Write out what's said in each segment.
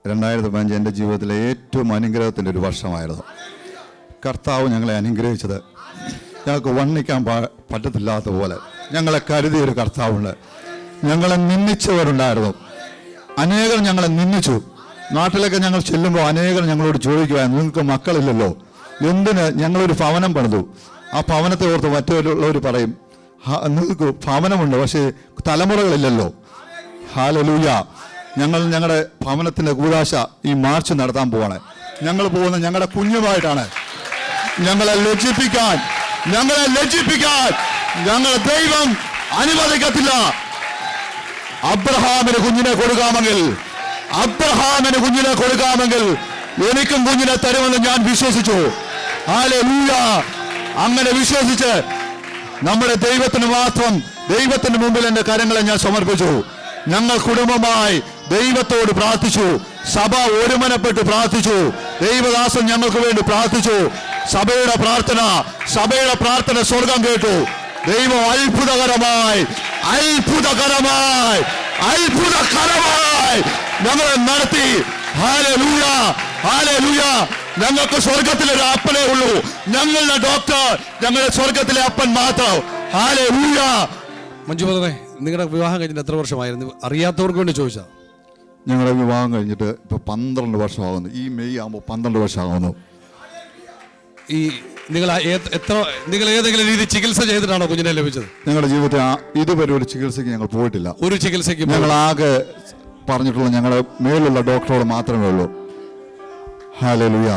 2015 എൻ്റെ ജീവിതത്തിലെ ഏറ്റവും അനുഗ്രഹത്തിൻ്റെ ഒരു വർഷമായിരുന്നു. കർത്താവ് ഞങ്ങളെ അനുഗ്രഹിച്ചത് ഞങ്ങൾക്ക് വർണ്ണിക്കാൻ പറ്റത്തില്ലാത്ത പോലെ ഞങ്ങളെ കരുതിയൊരു കർത്താവുണ്ട്. ഞങ്ങളെ നിന്ദിച്ചവരുണ്ടായിരുന്നു. അനേകർ ഞങ്ങളെ നിന്ദിച്ചു. നാട്ടിലൊക്കെ ഞങ്ങൾ ചെല്ലുമ്പോൾ അനേകർ ഞങ്ങളോട് ചോദിക്കുവായിരുന്നു, നിങ്ങൾക്ക് മക്കളില്ലല്ലോ, എന്തിന് ഞങ്ങളൊരു ഭവനം പണിതു? ആ ഭവനത്തെ ഓർത്ത് മറ്റുള്ളവർ പറയും, നിങ്ങൾക്ക് ഭവനമുണ്ട്, പക്ഷേ തലമുറകളില്ലല്ലോ. ഹല്ലേലൂയ. ഞങ്ങളുടെ ഭവനത്തിൻ്റെ കൂദാശ ഈ മാർച്ച് നടത്താൻ പോവാണ്. ഞങ്ങൾ പോകുന്ന ഞങ്ങളുടെ കുഞ്ഞുമായിട്ടാണ്. ഞങ്ങളെ ലജ്ജിപ്പിക്കാൻ ഞങ്ങളുടെ ദൈവം അനുവദിക്കത്തില്ല. അബ്രഹാമിന് കുഞ്ഞിനെ കൊടുക്കാമെങ്കിൽ എനിക്കും കുഞ്ഞിനെ തരുമെന്ന് ഞാൻ വിശ്വസിച്ചു. ഹല്ലേലൂയ. അങ്ങനെ വിശ്വസിച്ച് നമ്മുടെ ദൈവത്തിന് മുമ്പിൽ എൻ്റെ കരങ്ങളെ ഞാൻ സമർപ്പിച്ചു. ഞങ്ങൾ കുടുംബമായി ദൈവത്തോട് പ്രാർത്ഥിച്ചു. സഭ ഒരുമനപ്പെട്ട് പ്രാർത്ഥിച്ചു. ദൈവദാസൻ ഞങ്ങൾക്ക് വേണ്ടി പ്രാർത്ഥിച്ചു. സഭയുടെ പ്രാർത്ഥന സ്വർഗം കേട്ടു. ദൈവം അത്ഭുതകരമായി ഞങ്ങളെ നടത്തി. Hallelujah, hallelujah. ഞങ്ങൾക്ക് സ്വർഗത്തിലൊരു അപ്പനേ ഉള്ളൂ. ഞങ്ങളുടെ ഡോക്ടർ ഞങ്ങളുടെ സ്വർഗത്തിലെ അപ്പൻ മാത്രം. ഹല്ലേലൂയ. മഞ്ജു ബ്രദറെ, നിങ്ങളുടെ വിവാഹം കഴിഞ്ഞിട്ട് എത്ര വർഷമായിരുന്നു? അറിയാത്തവർക്ക് വേണ്ടി ചോദിച്ചാ. ഞങ്ങളുടെ വിവാഹം കഴിഞ്ഞിട്ട് ഇപ്പോൾ 12 വർഷമാകുന്നു. ഈ മെയ് ആകുമ്പോൾ 12 വർഷമാകുന്നു. ഈ നിങ്ങൾ ഏതെങ്കിലും രീതി ചികിത്സ ചെയ്തിട്ടാണോ കുഞ്ഞിനെ ലഭിച്ചത്? ഞങ്ങളുടെ ജീവിതത്തിൽ ഇതുവരെ ഒരു ചികിത്സയ്ക്ക് ഞങ്ങൾ പോയിട്ടില്ല. ഒരു ചികിത്സയ്ക്ക് ഞങ്ങൾ ആകെ പറഞ്ഞിട്ടുള്ള ഞങ്ങളുടെ മേലുള്ള ഡോക്ടറോട് മാത്രമേ ഉള്ളൂ. ഹല്ലേലൂയ.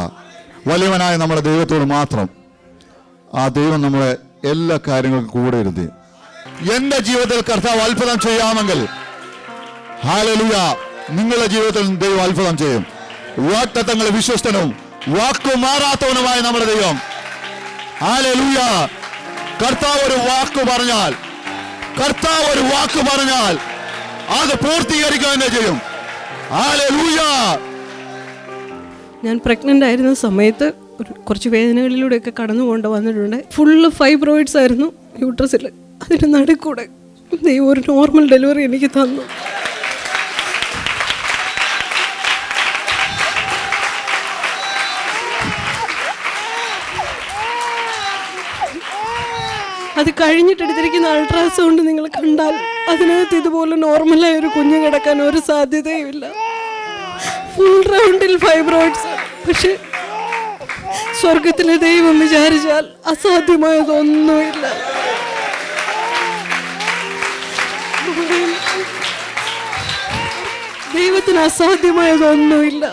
വലിയവനായ നമ്മുടെ ദൈവത്തോട് മാത്രം. ആ ദൈവം നമ്മളെ എല്ലാ കാര്യങ്ങൾക്കും കൂടെ ഇരുത്തി. എന്റെ ജീവിതത്തിൽ കർത്താവ് അത്ഭുതം ചെയ്യാമെങ്കിൽ ഹല്ലേലൂയ, നിങ്ങളുടെ ജീവിതത്തിൽ ദൈവം അത്ഭുതം ചെയ്യും. വാഗ്ദത്തങ്ങളെ വിശ്വസ്തനും വാക്കുമാറാത്തവനുമായ നമ്മുടെ ദൈവം. ഹല്ലേലൂയ. കർത്താവ് ഒരു വാക്ക് പറഞ്ഞാൽ അത് പൂർത്തീകരിക്കുക തന്നെ ചെയ്യും. ഹല്ലേലൂയ. ഞാൻ പ്രഗ്നൻ്റ് ആയിരുന്ന സമയത്ത് കുറച്ച് വേദനകളിലൂടെയൊക്കെ കടന്നു വന്നിട്ടുണ്ട്. ഫുള്ള് ഫൈബ്രോയിഡ്സ് ആയിരുന്നു യൂട്രസിൽ. അതിന് നടുക്കൂടെ ദൈവം ഒരു നോർമൽ ഡെലിവറി എനിക്ക് തന്നു. അത് കഴിഞ്ഞിട്ടെടുത്തിരിക്കുന്ന അൾട്രാസൗണ്ട് നിങ്ങൾ കണ്ടാൽ അതിനകത്ത് ഇതുപോലെ നോർമലായ ഒരു കുഞ്ഞ് കിടക്കാൻ ഒരു സാധ്യതയുമില്ല. ഫുൾ റൗണ്ടിൽ ഫൈബ്രോയിഡ്സ്. പക്ഷെ സ്വർഗത്തിലെ ദൈവം വിചാരിച്ചാൽ അസാധ്യമായതൊന്നുമില്ല. ദൈവത്തിന് അസാധ്യമായതൊന്നുമില്ല.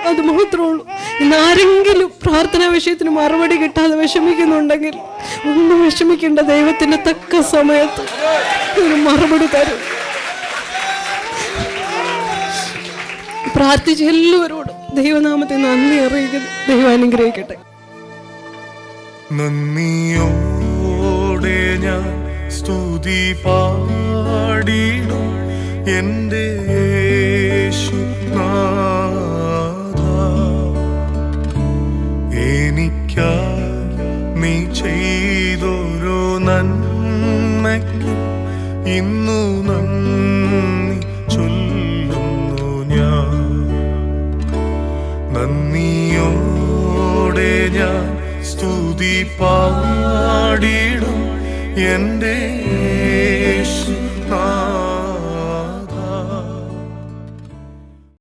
അത് മാത്രമേ ഉള്ളൂ. ഇന്ന് ആരെങ്കിലും പ്രാർത്ഥനാ വിഷയത്തിന് മറുപടി കിട്ടാതെ വിഷമിക്കുന്നുണ്ടെങ്കിൽ ഒന്നും വിഷമിക്കേണ്ട. ദൈവത്തിന്റെ തക്ക സമയത്ത് ഒരു മറുപടി തരും. പ്രാർത്ഥിച്ച് എല്ലാവരോടും ദൈവനാമത്തെ നന്ദി അറിയിക്കുന്നു. ദൈവം അനുഗ്രഹിക്കട്ടെ. നന്ദിയോടെ ഞാൻ സ്തുതി പാടിടും എൻ്റെ യേശുനാഥ. എനിക്കായി നീ ചെയ്തൊരു നന്മയ്ക്ക് ഇന്നു നന്ദി ചൊല്ലുന്നു ഞാൻ. നന്ദിയോടെ ഞാൻ സ്തുതി പാടിടും എൻ്റെ